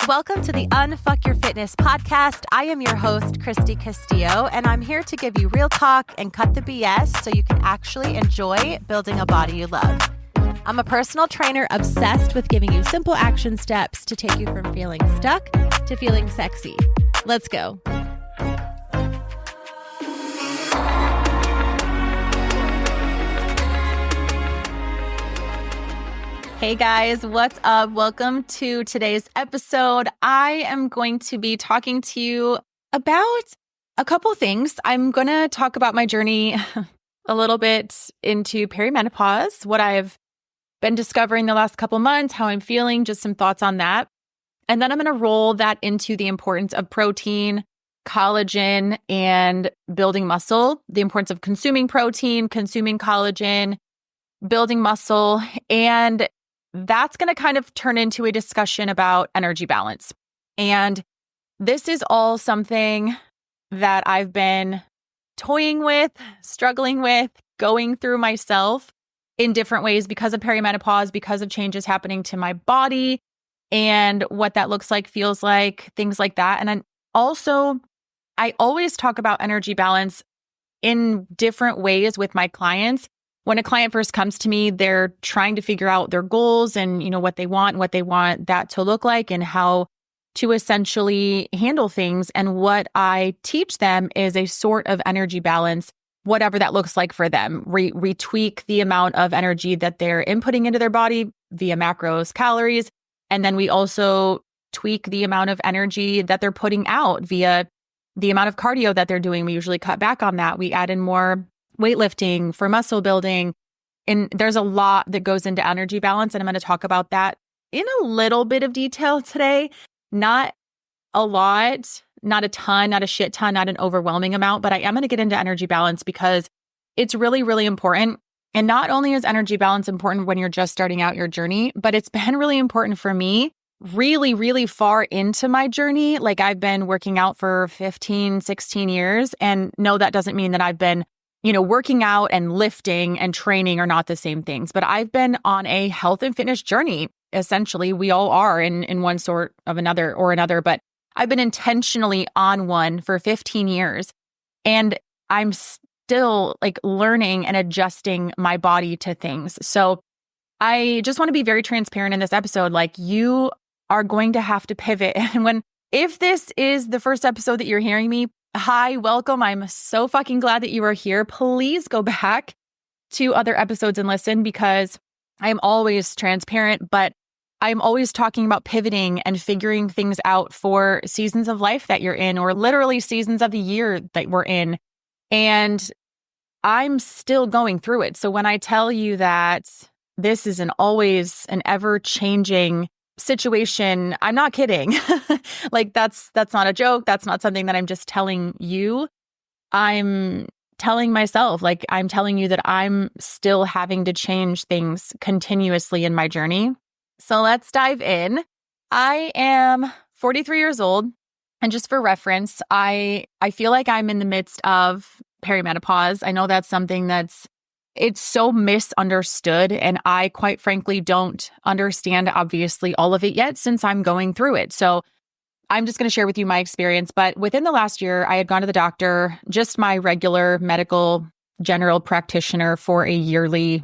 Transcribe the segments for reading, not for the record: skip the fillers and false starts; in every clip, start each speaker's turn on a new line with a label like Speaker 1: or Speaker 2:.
Speaker 1: Welcome to the Unfuck Your Fitness podcast. I am your host, Christy Castillo, and I'm here to give you real talk and cut the BS so you can actually enjoy building a body you love. I'm a personal trainer obsessed with giving you simple action steps to take you from feeling stuck to feeling sexy. Let's go. Hey guys, what's up? Welcome to today's episode. I am going to be talking to you about a couple things. I'm going to talk about my journey a little bit into perimenopause, what I've been discovering the last couple months, how I'm feeling, just some thoughts on that. And then I'm going to roll that into the importance of protein, collagen, and building muscle, the importance of consuming protein, consuming collagen, building muscle, and that's going to kind of turn into a discussion about energy balance. And this is all something that I've been toying with, struggling with, going through myself in different ways because of perimenopause, because of changes happening to my body and what that looks like, feels like, things like that. And then also, I always talk about energy balance in different ways with my clients. When a client first comes to me, they're trying to figure out their goals and, what they want that to look like and how to essentially handle things. And what I teach them is a sort of energy balance, whatever that looks like for them. We tweak the amount of energy that they're inputting into their body via macros, calories. And then we also tweak the amount of energy that they're putting out via the amount of cardio that they're doing. We usually cut back on that. We add in more weightlifting for muscle building. And there's a lot that goes into energy balance. And I'm going to talk about that in a little bit of detail today. Not a lot, not a ton, not a shit ton, not an overwhelming amount, but I am going to get into energy balance because it's really, really important. And not only is energy balance important when you're just starting out your journey, but it's been really important for me really, really far into my journey. Like I've been working out for 15, 16 years. And no, that doesn't mean that I've been working out and lifting and training are not the same things, but I've been on a health and fitness journey. Essentially, we all are in one sort of another, but I've been intentionally on one for 15 years and I'm still learning and adjusting my body to things. So I just want to be very transparent in this episode. You are going to have to pivot. And if this is the first episode that you're hearing me, hi, welcome. I'm so fucking glad that you are here. Please go back to other episodes and listen because I am always transparent, but I'm always talking about pivoting and figuring things out for seasons of life that you're in, or literally seasons of the year that we're in. And I'm still going through it. So when I tell you that this is always an ever-changing situation, I'm not kidding. That's not a joke. That's not something that I'm just telling you. I'm telling myself, I'm telling you that I'm still having to change things continuously in my journey. So let's dive in. I am 43 years old. And just for reference, I feel like I'm in the midst of perimenopause. I know that's something it's so misunderstood. And I quite frankly don't understand, obviously, all of it yet since I'm going through it. So I'm just going to share with you my experience. But within the last year, I had gone to the doctor, just my regular medical general practitioner for a yearly,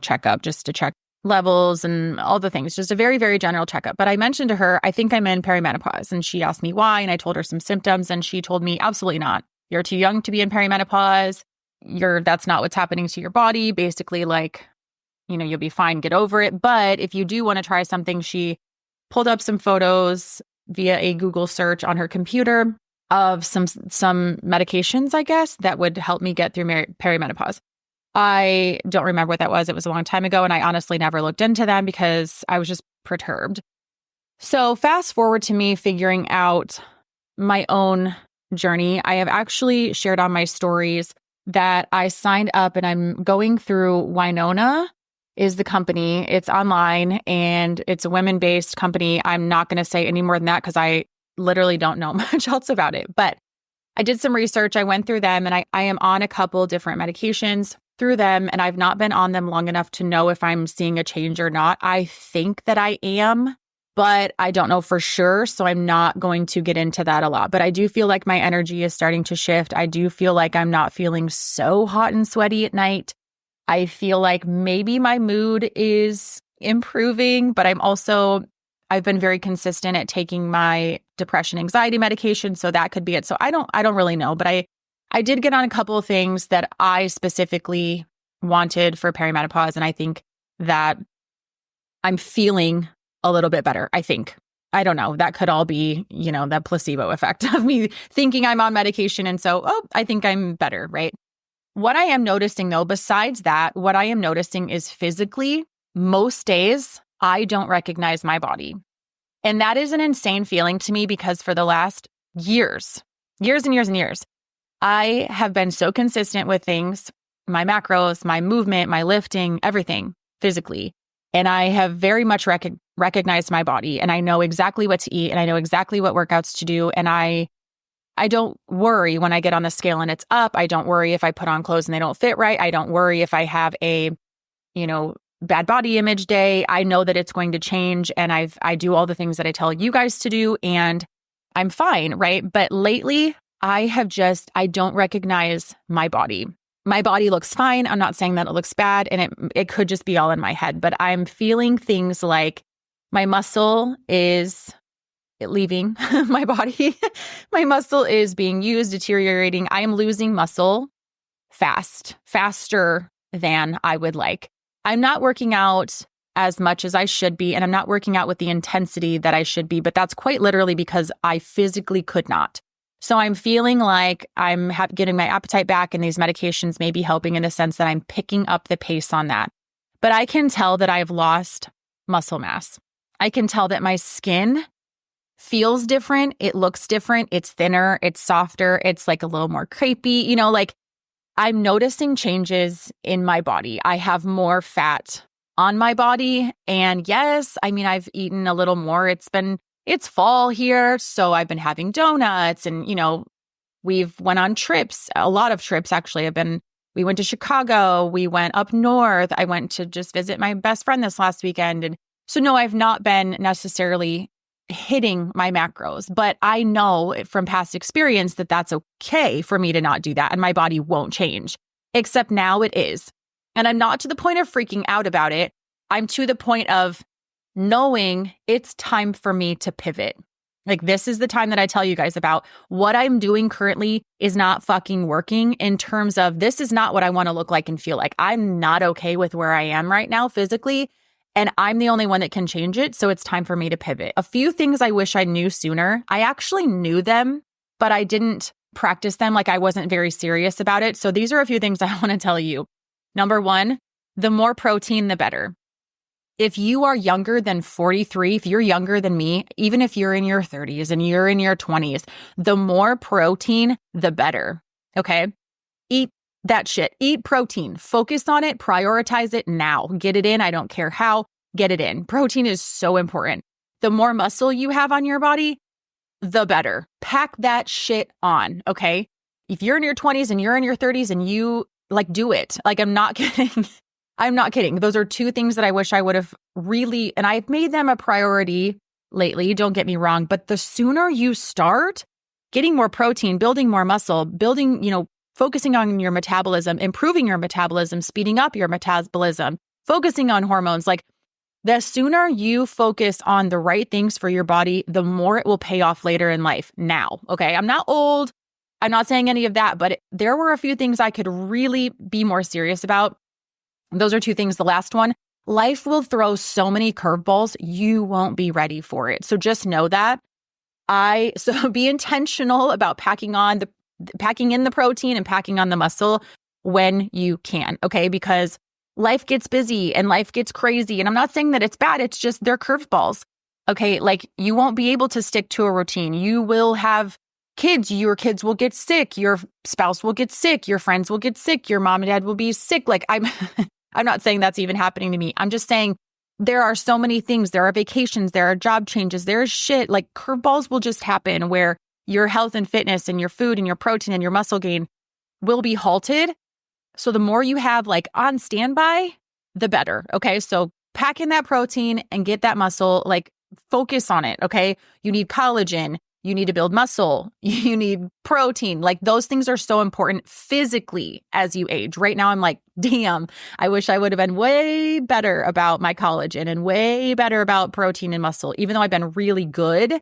Speaker 1: checkup, just to check levels and all the things, just a very, very general checkup. But I mentioned to her, I think I'm in perimenopause. And she asked me why. And I told her some symptoms. And she told me, absolutely not. You're too young to be in perimenopause. That's not what's happening to your body. Basically, you'll be fine, get over it. But if you do want to try something, she pulled up some photos via a Google search on her computer of some medications, I guess, that would help me get through perimenopause. I don't remember what that was. It was a long time ago. And I honestly never looked into them because I was just perturbed. So fast forward to me figuring out my own journey. I have actually shared on my stories that I signed up and I'm going through Winona is the company. It's online and it's a women-based company. I'm not going to say any more than that because I literally don't know much else about it. But I did some research. I went through them and I am on a couple different medications through them, and I've not been on them long enough to know if I'm seeing a change or not. I think that I am. but I don't know for sure. So I'm not going to get into that a lot. But I do feel like my energy is starting to shift. I do feel like I'm not feeling so hot and sweaty at night. I feel like maybe my mood is improving, but I've been very consistent at taking my depression, anxiety medication. So that could be it. So I don't really know, but I did get on a couple of things that I specifically wanted for perimenopause. And I think that I'm feeling a little bit better, I think. I don't know. That could all be, the placebo effect of me thinking I'm on medication. And so, I think I'm better, right? What I am noticing though, besides that, what I am noticing is physically, most days, I don't recognize my body. And that is an insane feeling to me because for the last years and years, I have been so consistent with things, my macros, my movement, my lifting, everything physically. And I have very much recognized my body, and I know exactly what to eat, and I know exactly what workouts to do. And I don't worry when I get on the scale and it's up. I don't worry if I put on clothes and they don't fit right. I don't worry if I have a, bad body image day. I know that it's going to change, and I do all the things that I tell you guys to do, and I'm fine, right? But lately, I don't recognize my body. My body looks fine. I'm not saying that it looks bad, and it could just be all in my head, but I'm feeling things like my muscle is leaving my body. My muscle is being used, deteriorating. I am losing muscle faster than I would like. I'm not working out as much as I should be, and I'm not working out with the intensity that I should be, but that's quite literally because I physically could not. So I'm feeling like I'm getting my appetite back, and these medications may be helping in the sense that I'm picking up the pace on that. But I can tell that I've lost muscle mass. I can tell that my skin feels different. It looks different. It's thinner. It's softer. It's like a little more crepey. I'm noticing changes in my body. I have more fat on my body. And yes, I've eaten a little more. It's fall here. So I've been having donuts, and, we've went on trips, a lot of trips actually. We went to Chicago. We went up north. I went to just visit my best friend this last weekend. And so no, I've not been necessarily hitting my macros, but I know from past experience that that's okay for me to not do that, and my body won't change, except now it is. And I'm not to the point of freaking out about it. I'm to the point of knowing it's time for me to pivot. Like, this is the time that I tell you guys about what I'm doing currently is not fucking working in terms of this is not what I want to look like and feel like. I'm not okay with where I am right now physically, and I'm the only one that can change it. So it's time for me to pivot. A few things I wish I knew sooner. I actually knew them, but I didn't practice them. Like, I wasn't very serious about it. So these are a few things I want to tell you. Number one, the more protein, the better. If you are younger than 43, if you're younger than me, even if you're in your 30s and you're in your 20s, the more protein, the better. Okay? Eat that shit. Eat protein. Focus on it. Prioritize it now. Get it in. I don't care how. Get it in. Protein is so important. The more muscle you have on your body, the better. Pack that shit on. Okay? If you're in your 20s and you're in your 30s and you do it. I'm not kidding. I'm not kidding. Those are two things that I wish I would have really, and I've made them a priority lately, don't get me wrong, but the sooner you start getting more protein, building more muscle, focusing on your metabolism, improving your metabolism, speeding up your metabolism, focusing on hormones, the sooner you focus on the right things for your body, the more it will pay off later in life. Now, okay, I'm not old. I'm not saying any of that, but there were a few things I could really be more serious about. Those are two things. The last one, life will throw so many curveballs, you won't be ready for it. So just know that. So be intentional about packing in the protein and packing on the muscle when you can, okay? Because life gets busy and life gets crazy. And I'm not saying that it's bad. It's just they're curveballs, okay? You won't be able to stick to a routine. You will have kids. Your kids will get sick. Your spouse will get sick. Your friends will get sick. Your mom and dad will be sick. I'm not saying that's even happening to me. I'm just saying there are so many things. There are vacations, there are job changes, there is shit. Curveballs will just happen where your health and fitness and your food and your protein and your muscle gain will be halted. So the more you have on standby, the better. Okay. So pack in that protein and get that muscle. focus on it, okay? You need collagen. You need to build muscle. You need protein. Like those things are so important physically as you age. Right now, I'm like, damn, I wish I would have been way better about my collagen and way better about protein and muscle. Even though I've been really good,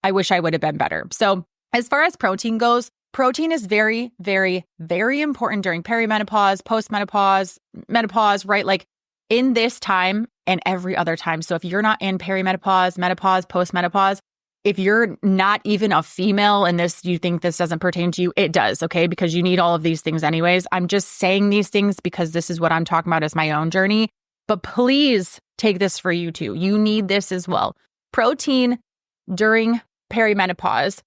Speaker 1: I wish I would have been better. So as far as protein goes, protein is very, very, very important during perimenopause, postmenopause, menopause, right? Like in this time and every other time. So if you're not in perimenopause, menopause, postmenopause, if you're not even a female and you think this doesn't pertain to you, it does, okay? Because you need all of these things anyways. I'm just saying these things because this is what I'm talking about as my own journey. But please take this for you too. You need this as well. Protein during perimenopause.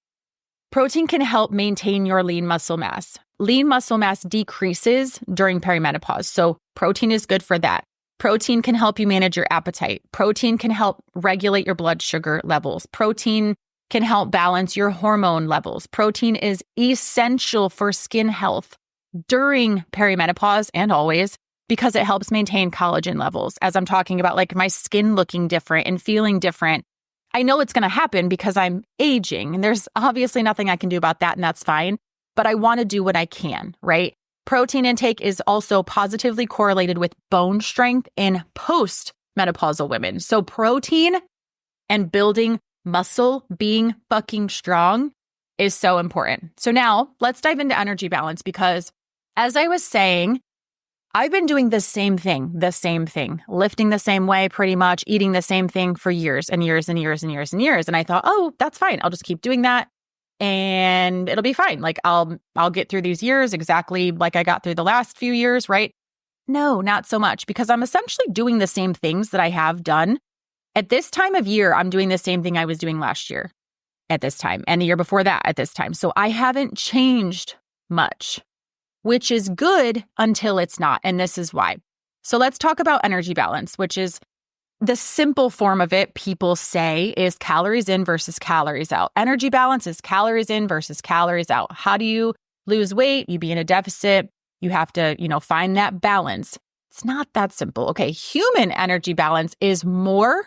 Speaker 1: Protein can help maintain your lean muscle mass. Lean muscle mass decreases during perimenopause. So protein is good for that. Protein can help you manage your appetite. Protein can help regulate your blood sugar levels. Protein can help balance your hormone levels. Protein is essential for skin health during perimenopause and always because it helps maintain collagen levels. As I'm talking about like my skin looking different and feeling different, I know it's going to happen because I'm aging and there's obviously nothing I can do about that and that's fine, but I want to do what I can, right? Protein intake is also positively correlated with bone strength in post-menopausal women. So protein and building muscle, being fucking strong is so important. So now let's dive into energy balance because as I was saying, I've been doing the same thing, lifting the same way pretty much, eating the same thing for years and years and years and years and years. And I thought, oh, that's fine. I'll just keep doing that. And it'll be fine. Like I'll get through these years exactly like I got through the last few years, right? No, not so much because I'm essentially doing the same things that I have done. At this time of year, I'm doing the same thing I was doing last year at this time and the year before that at this time. So I haven't changed much, which is good until it's not. And this is why. So let's talk about energy balance, which is the simple form of it, people say, is calories in versus calories out. Energy balance is calories in versus calories out. How do you lose weight? You be in a deficit. You have to, find that balance. It's not that simple. Okay. Human energy balance is more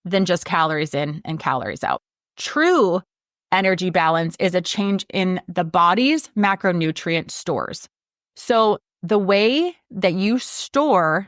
Speaker 1: than just calories in and calories out. True energy balance is a change in the body's macronutrient stores. So the way that you store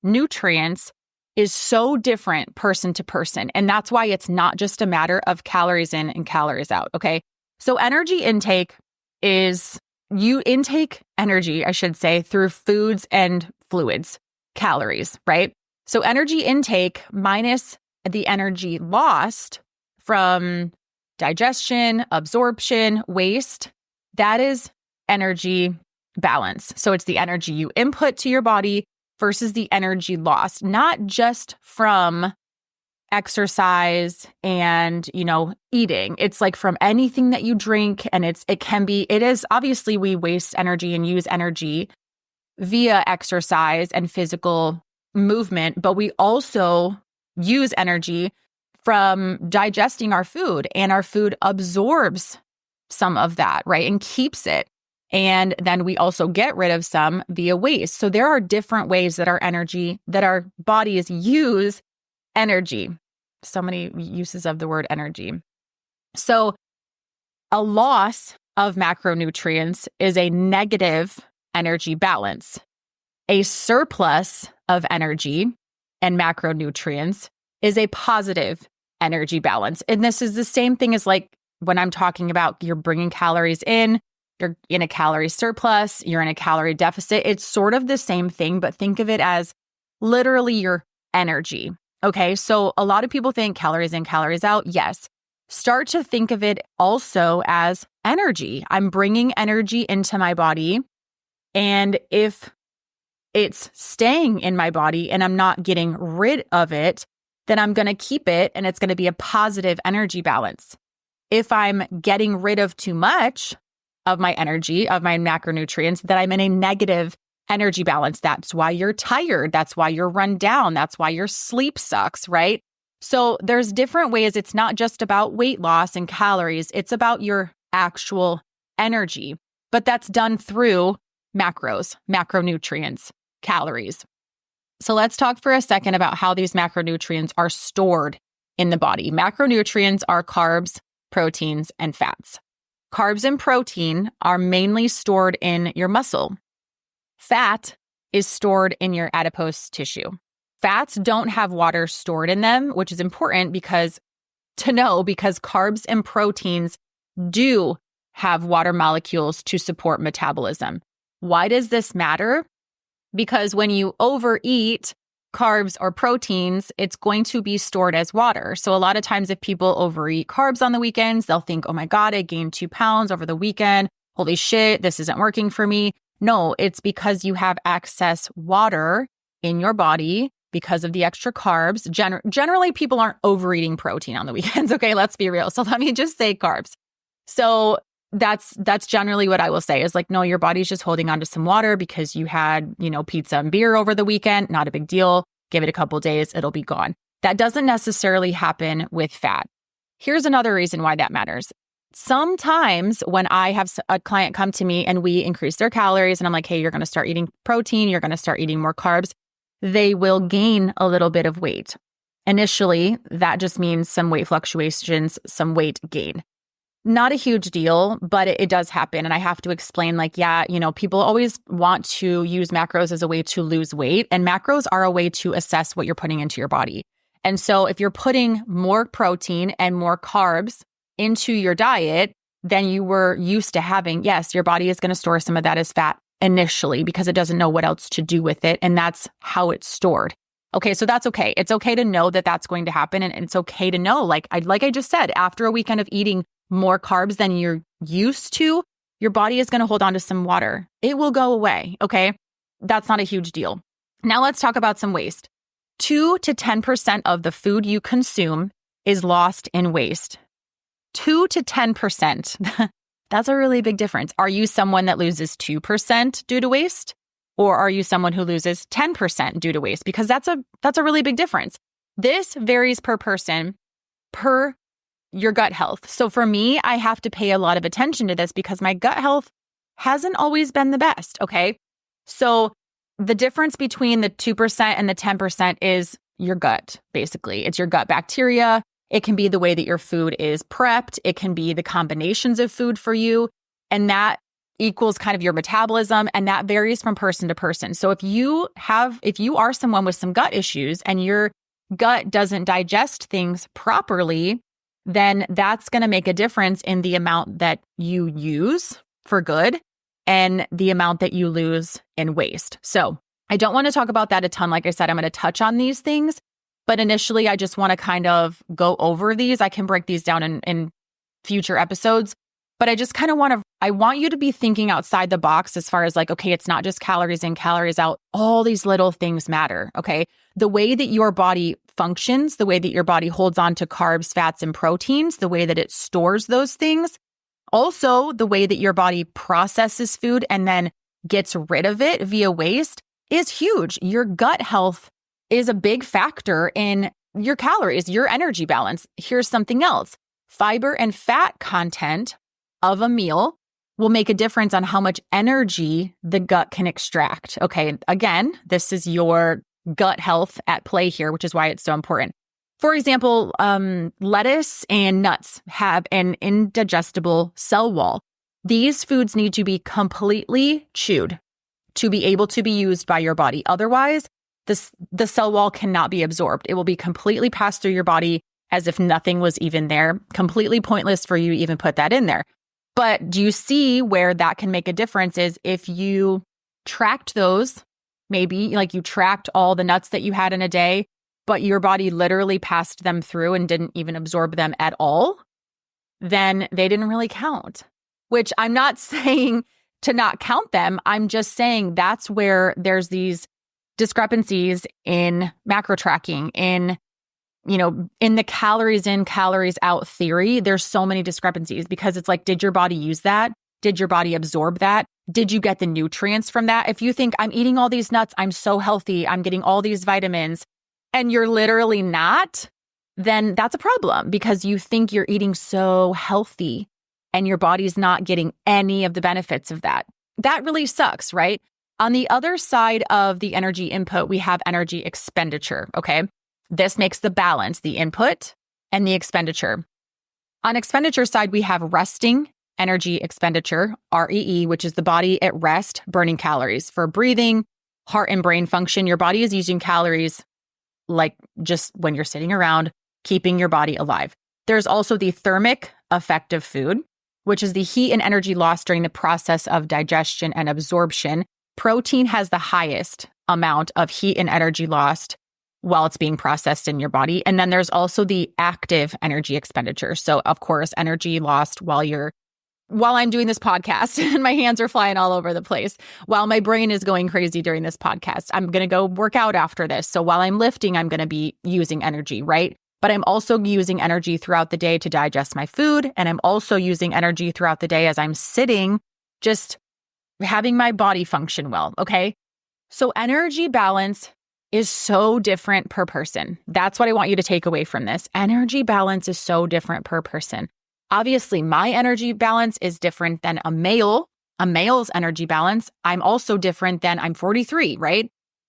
Speaker 1: nutrients is so different person to person. And that's why it's not just a matter of calories in and calories out, okay? So energy intake is, you intake energy, I should say, through foods and fluids, calories, right? So energy intake minus the energy lost from digestion, absorption, waste, that is energy balance. So it's the energy you input to your body versus the energy lost, not just from exercise and, eating. It's like from anything that you drink. And it is obviously we waste energy and use energy via exercise and physical movement, but we also use energy from digesting our food and our food absorbs some of that, right? And keeps it. And then we also get rid of some via waste. So there are different ways that our bodies use energy. So many uses of the word energy. So a loss of macronutrients is a negative energy balance. A surplus of energy and macronutrients is a positive energy balance. And this is the same thing as like when I'm talking about you're bringing calories in, you're in a calorie surplus, you're in a calorie deficit. It's sort of the same thing, but think of it as literally your energy. Okay, so a lot of people think calories in, calories out. Yes. Start to think of it also as energy. I'm bringing energy into my body. And if it's staying in my body and I'm not getting rid of it, then I'm going to keep it and it's going to be a positive energy balance. If I'm getting rid of too much of my energy, of my macronutrients, then I'm in a negative energy balance. That's why you're tired. That's why you're run down. That's why your sleep sucks, right? So there's different ways. It's not just about weight loss and calories. It's about your actual energy, but that's done through macros, macronutrients, calories. So let's talk for a second about how these macronutrients are stored in the body. Macronutrients are carbs, proteins, and fats. Carbs and protein are mainly stored in your muscle. Fat is stored in your adipose tissue. Fats don't have water stored in them, which is important because carbs and proteins do have water molecules to support metabolism. Why does this matter? Because when you overeat carbs or proteins, it's going to be stored as water. So a lot of times if people overeat carbs on the weekends, they'll think, oh my God, I gained 2 pounds over the weekend. Holy shit, this isn't working for me. No, it's because you have excess water in your body because of the extra carbs. Generally, people aren't overeating protein on the weekends. Okay, let's be real. So let me just say carbs. So that's generally what I will say is like, no, your body's just holding on to some water because you had, pizza and beer over the weekend. Not a big deal. Give it a couple days. It'll be gone. That doesn't necessarily happen with fat. Here's another reason why that matters. Sometimes when I have a client come to me and we increase their calories and I'm like, hey, you're going to start eating protein, you're going to start eating more carbs, they will gain a little bit of weight. Initially, that just means some weight fluctuations, some weight gain. Not a huge deal, but it does happen. And I have to explain people always want to use macros as a way to lose weight. And macros are a way to assess what you're putting into your body. And so if you're putting more protein and more carbs into your diet than you were used to having, yes, your body is going to store some of that as fat initially because it doesn't know what else to do with it. And that's how it's stored. Okay, so that's okay. It's okay to know that that's going to happen. And it's okay to know, like I just said, after a weekend of eating more carbs than you're used to, your body is going to hold on to some water. It will go away, okay? That's not a huge deal. Now let's talk about some waste. 2 to 10% of the food you consume is lost in waste. 2 to 10%. That's a really big difference. Are you someone that loses 2% due to waste? Or are you someone who loses 10% due to waste? Because that's a really big difference. This varies per person, per your gut health. So for me, I have to pay a lot of attention to this because my gut health hasn't always been the best, okay? So the difference between the 2% and the 10% is your gut, basically. It's your gut bacteria. It can be the way that your food is prepped. It can be the combinations of food for you. And that equals kind of your metabolism. And that varies from person to person. So if you are someone with some gut issues and your gut doesn't digest things properly, then that's going to make a difference in the amount that you use for good and the amount that you lose in waste. So I don't want to talk about that a ton. Like I said, I'm going to touch on these things, but initially I just want to kind of go over these. I can break these down in future episodes, but I just kind of I want you to be thinking outside the box as far as like, okay, it's not just calories in, calories out. All these little things matter, okay? The way that your body functions, the way that your body holds on to carbs, fats, and proteins, the way that it stores those things, also the way that your body processes food and then gets rid of it via waste is huge. Your gut health is a big factor in your calories, your energy balance. Here's something else. Fiber and fat content of a meal will make a difference on how much energy the gut can extract. Okay, again, this is your gut health at play here, which is why it's so important. For example, lettuce and nuts have an indigestible cell wall. These foods need to be completely chewed to be able to be used by your body. Otherwise, the cell wall cannot be absorbed. It will be completely passed through your body as if nothing was even there. Completely pointless for you to even put that in there. But do you see where that can make a difference is if you tracked those, maybe like you tracked all the nuts that you had in a day, but your body literally passed them through and didn't even absorb them at all, then they didn't really count. Which I'm not saying to not count them. I'm just saying that's where there's these discrepancies in macro tracking, in the calories in, calories out theory. There's so many discrepancies because it's like, did your body use that? Did your body absorb that? Did you get the nutrients from that? If you think I'm eating all these nuts, I'm so healthy, I'm getting all these vitamins, and you're literally not, then that's a problem because you think you're eating so healthy and your body's not getting any of the benefits of that. That really sucks, right? On the other side of the energy input, we have energy expenditure, okay? This makes the balance, the input and the expenditure. On expenditure side, we have resting energy expenditure, REE, which is the body at rest, burning calories. For breathing, heart and brain function, your body is using calories like just when you're sitting around, keeping your body alive. There's also the thermic effect of food, which is the heat and energy lost during the process of digestion and absorption. Protein has the highest amount of heat and energy lost while it's being processed in your body. And then there's also the active energy expenditure. So of course, energy lost while I'm doing this podcast and my hands are flying all over the place, while my brain is going crazy during this podcast. I'm going to go work out after this. So while I'm lifting, I'm going to be using energy, right? But I'm also using energy throughout the day to digest my food. And I'm also using energy throughout the day as I'm sitting, just having my body function well, okay? So energy balance is so different per person. That's what I want you to take away from this. Energy balance is so different per person. Obviously, my energy balance is different than a male's energy balance. I'm also different than I'm 43, right?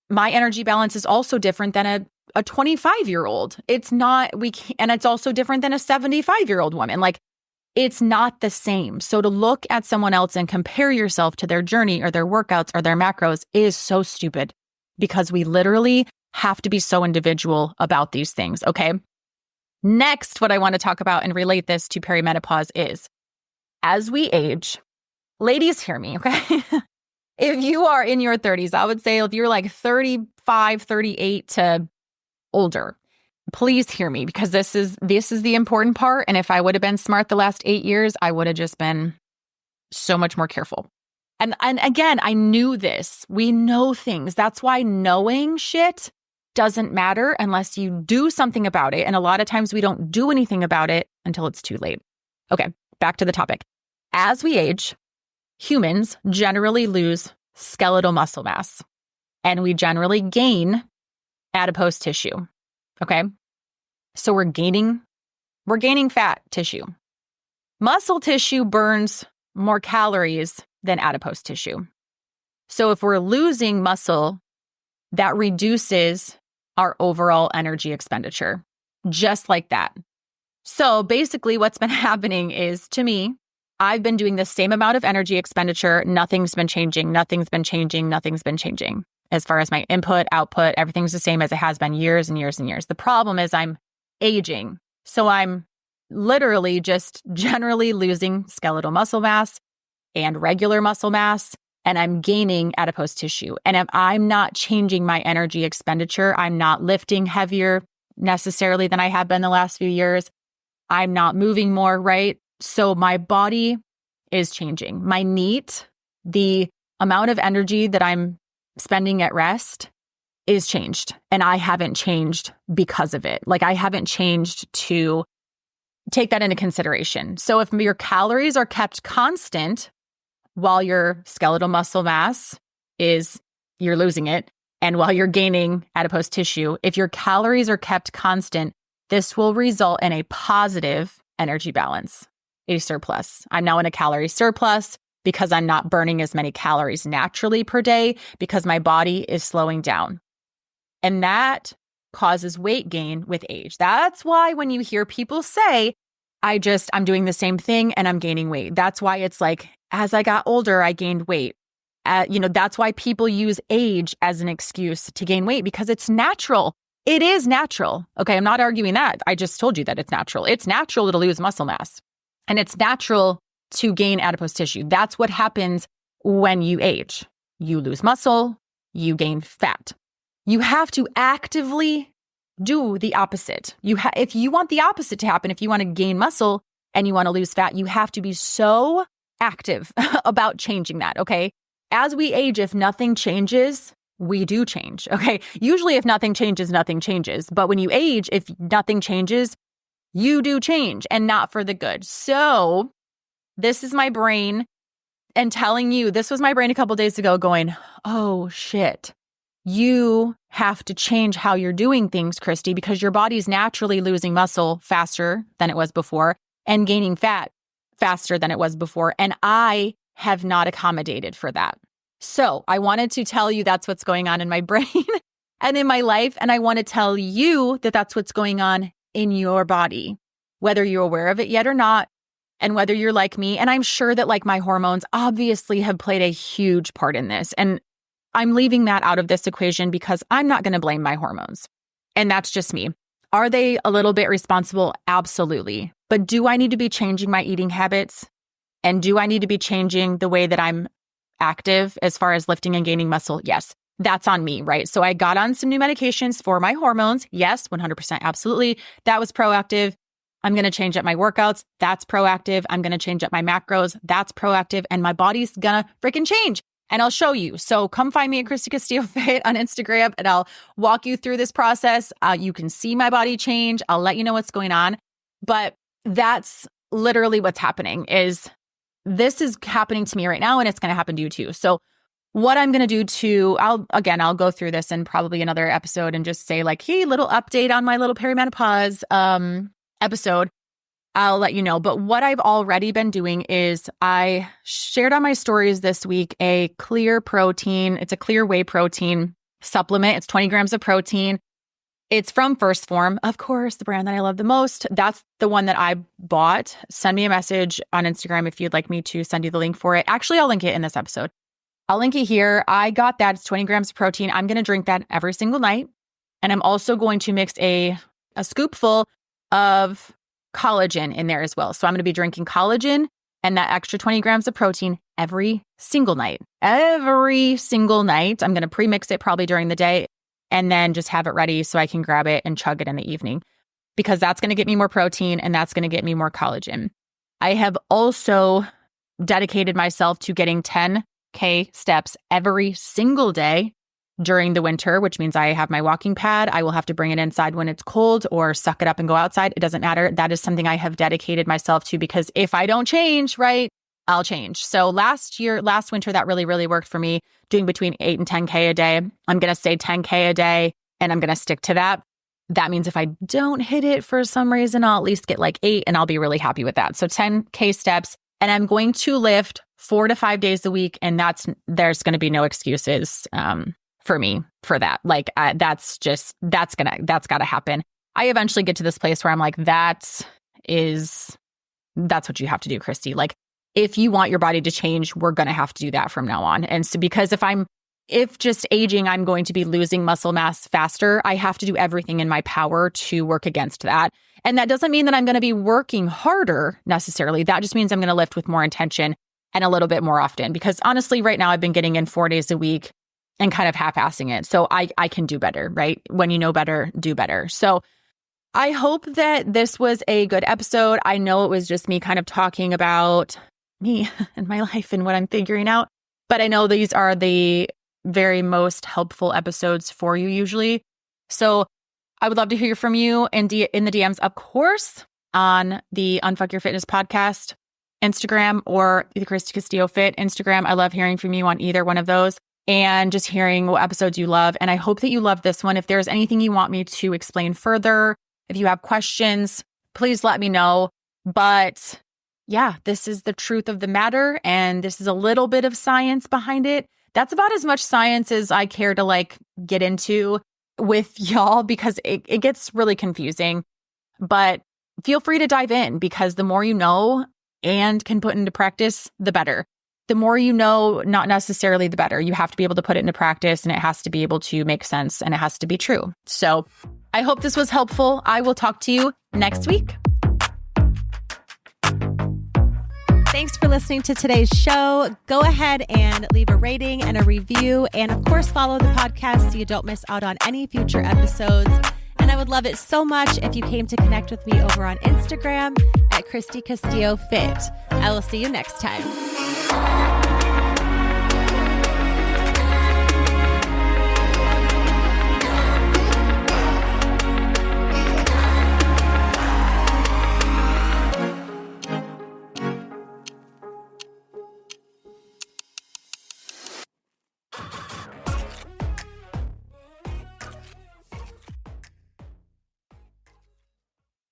Speaker 1: My energy balance is also different than a 25-year-old. And it's also different than a 75-year-old woman. Like, it's not the same. So to look at someone else and compare yourself to their journey or their workouts or their macros is so stupid, because we literally have to be so individual about these things, okay? Next, what I want to talk about and relate this to perimenopause is, as we age, ladies, hear me, okay? If you are in your 30s, I would say if you're like 35, 38 to older, please hear me, because this is the important part. And if I would have been smart the last 8 years, I would have just been so much more careful. And again, I knew this. We know things. That's why knowing shit doesn't matter unless you do something about it. And a lot of times we don't do anything about it until it's too late. Okay, back to the topic. As we age, humans generally lose skeletal muscle mass, and we generally gain adipose tissue. Okay? So we're gaining fat tissue. Muscle tissue burns more calories than adipose tissue. So if we're losing muscle, that reduces our overall energy expenditure, just like that. So basically what's been happening is, to me, I've been doing the same amount of energy expenditure. Nothing's been changing. As far as my input, output, everything's the same as it has been years and years and years. The problem is I'm aging. So I'm literally just generally losing skeletal muscle mass and regular muscle mass, and I'm gaining adipose tissue. And if I'm not changing my energy expenditure, I'm not lifting heavier necessarily than I have been the last few years. I'm not moving more, right? So my body is changing. My NEAT, the amount of energy that I'm spending at rest, is changed. And I haven't changed because of it. Like, I haven't changed to take that into consideration. So if your calories are kept constant while your skeletal muscle mass you're losing it, and while you're gaining adipose tissue, if your calories are kept constant, this will result in a positive energy balance, a surplus. I'm now in a calorie surplus because I'm not burning as many calories naturally per day because my body is slowing down. And that causes weight gain with age. That's why when you hear people say, I'm doing the same thing and I'm gaining weight. That's why it's like, as I got older, I gained weight. That's why people use age as an excuse to gain weight, because it's natural. It is natural. Okay, I'm not arguing that. I just told you that it's natural. It's natural to lose muscle mass, and it's natural to gain adipose tissue. That's what happens when you age. You lose muscle, you gain fat. You have to actively do the opposite. If you want the opposite to happen, if you want to gain muscle and you want to lose fat, you have to be so active about changing that, okay? As we age, if nothing changes, we do change, okay? Usually if nothing changes, nothing changes. But when you age, if nothing changes, you do change, and not for the good. So this is my brain and telling you, this was my brain a couple days ago going, oh shit, you have to change how you're doing things, Christy, because your body's naturally losing muscle faster than it was before and gaining fat faster than it was before. And I have not accommodated for that. So I wanted to tell you that's what's going on in my brain and in my life. And I want to tell you that that's what's going on in your body, whether you're aware of it yet or not, and whether you're like me. And I'm sure that like my hormones obviously have played a huge part in this. And I'm leaving that out of this equation because I'm not going to blame my hormones. And that's just me. Are they a little bit responsible? Absolutely. But do I need to be changing my eating habits? And do I need to be changing the way that I'm active as far as lifting and gaining muscle? Yes, that's on me, right? So I got on some new medications for my hormones. Yes, 100%, absolutely. That was proactive. I'm going to change up my workouts. That's proactive. I'm going to change up my macros. That's proactive. And my body's going to freaking change. And I'll show you. So come find me at Christy Castillo Fit on Instagram and I'll walk you through this process. You can see my body change. I'll let you know what's going on. But that's literally what's happening is this is happening to me right now and it's going to happen to you too. So what I'm going to do I'll go through this in probably another episode and just say like, hey, little update on my little perimenopause episode. I'll let you know. But what I've already been doing is I shared on my stories this week a clear protein. It's a clear whey protein supplement. It's 20 grams of protein. It's from First Form, of course, the brand that I love the most. That's the one that I bought. Send me a message on Instagram if you'd like me to send you the link for it. Actually, I'll link it in this episode. I'll link it here. I got that. It's 20 grams of protein. I'm going to drink that every single night. And I'm also going to mix a scoopful of collagen in there as well. So I'm going to be drinking collagen and that extra 20 grams of protein every single night. Every single night. I'm going to pre-mix it probably during the day and then just have it ready so I can grab it and chug it in the evening because that's going to get me more protein and that's going to get me more collagen. I have also dedicated myself to getting 10K steps every single day during the winter, which means I have my walking pad. I will have to bring it inside when it's cold or suck it up and go outside. It doesn't matter. That is something I have dedicated myself to because if I don't change, right, I'll change. So last winter, that really, really worked for me, doing between 8 and 10K a day. I'm going to say 10K a day and I'm going to stick to that. That means if I don't hit it for some reason, I'll at least get like 8 and I'll be really happy with that. So 10K steps and I'm going to lift 4 to 5 days a week. And there's going to be no excuses for me for that. Like that's got to happen. I eventually get to this place where I'm like, that's what you have to do, Christy. Like if you want your body to change, we're going to have to do that from now on. And so because if just aging, I'm going to be losing muscle mass faster, I have to do everything in my power to work against that. And that doesn't mean that I'm going to be working harder necessarily. That just means I'm going to lift with more intention and a little bit more often. Because honestly, right now I've been getting in 4 days a week and kind of half-assing it. So I can do better, right? When you know better, do better. So I hope that this was a good episode. I know it was just me kind of talking about me and my life and what I'm figuring out, but I know these are the very most helpful episodes for you usually. So I would love to hear from you in the DMs, of course, on the Unfuck Your Fitness podcast Instagram or the Christy Castillo Fit Instagram. I love hearing from you on either one of those and just hearing what episodes you love. And I hope that you love this one. If there's anything you want me to explain further, if you have questions, please let me know. But yeah, this is the truth of the matter. And this is a little bit of science behind it. That's about as much science as I care to like get into with y'all because it gets really confusing. But feel free to dive in because the more you know and can put into practice, the better. The more you know, not necessarily the better. You have to be able to put it into practice and it has to be able to make sense and it has to be true. So I hope this was helpful. I will talk to you next week.
Speaker 2: Thanks for listening to today's show. Go ahead and leave a rating and a review. And of course, follow the podcast so you don't miss out on any future episodes. And I would love it so much if you came to connect with me over on Instagram at Christy Castillo Fit. I will see you next time.